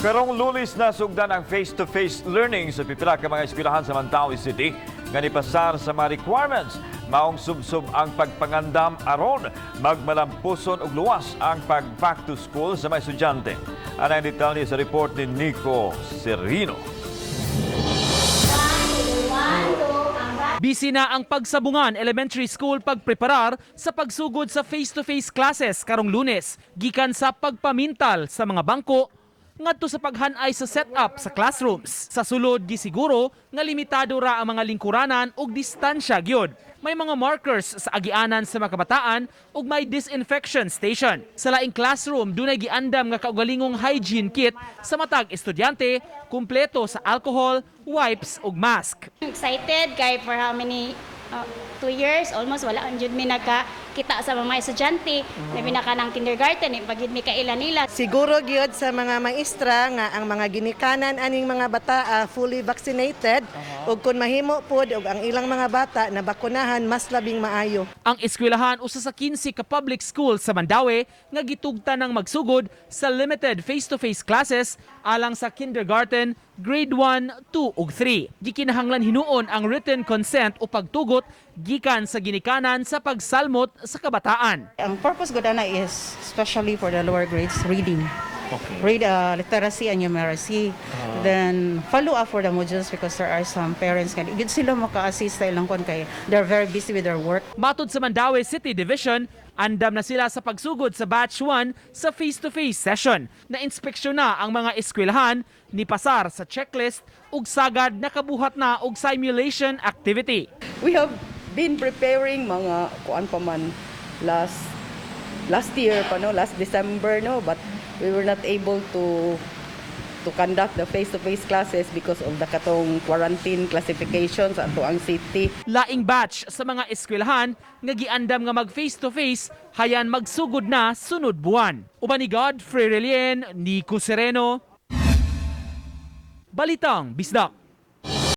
Karong Lunes na sugdan ang face-to-face learning sa pipila ka mga eskwelahan sa Mandaue City nga nipasar sa mga requirements. Maong subsub ang pagpangandam aron magmalampuson og luwas ang pag-back to school sa mga estudyante. Ano ang detalye sa report ni Nico Serino. Busy na ang Pagsabungan Elementary School pagpreparar sa pagsugod sa face-to-face classes karong Lunes, gikan sa pagpamintal sa mga bangko ngadto sa paghanay sa setup sa classrooms. Sa sulod gisiguro nga limitado ra ang mga lingkuranan ug distansya gyud. May mga markers sa agianan sa mga kabataan ug may disinfection station. Sa laing classroom dunay giandam nga kaugalingong hygiene kit sa matag estudyante, kumpleto sa alcohol, wipes ug mask. Excited kay for how many 2 years almost wala ang jud mi nakakita sa mga estudyante labi na kanang kindergarten pagid mi kaila nila. Siguro gyud sa mga maestra nga ang mga ginikanan aning mga bata fully vaccinated ug kun mahimo pod og ang ilang mga bata na bakunahan mas labing maayo. Ang eskwelahan usa sa 15 ka public school sa Mandaue nga gitugtan ng magsugod sa limited face-to-face classes alang sa kindergarten, grade 1, 2 ug 3. Gikinahanglan hinuon ang written consent o pagtugot gikan sa ginikanan sa pagsalmot sa kabataan. Ang purpose ko na is especially for the lower grades reading. Read literacy and numeracy. Then follow up for the modules because there are some parents nga gid sila maka-assist sa ilang kon kay they're very busy with their work. Matud sa Mandaue City Division, andam na sila sa pagsugod sa batch 1 sa face-to-face session. Na-inspeksyon na ang mga eskwelahan, nipasar sa checklist ug sagad nakabuhat na og simulation activity. We have been preparing mga kuan pa man last year pa no, last December no, but we were not able to conduct the face-to-face classes because of the katong quarantine classifications ato ang city. Laing batch sa mga eskwelahan nga giandam nga mag face-to-face hayan magsugod na sunod buwan. Uban ni Godfrey Relien, Nico Sereno, Balitang Bisdak.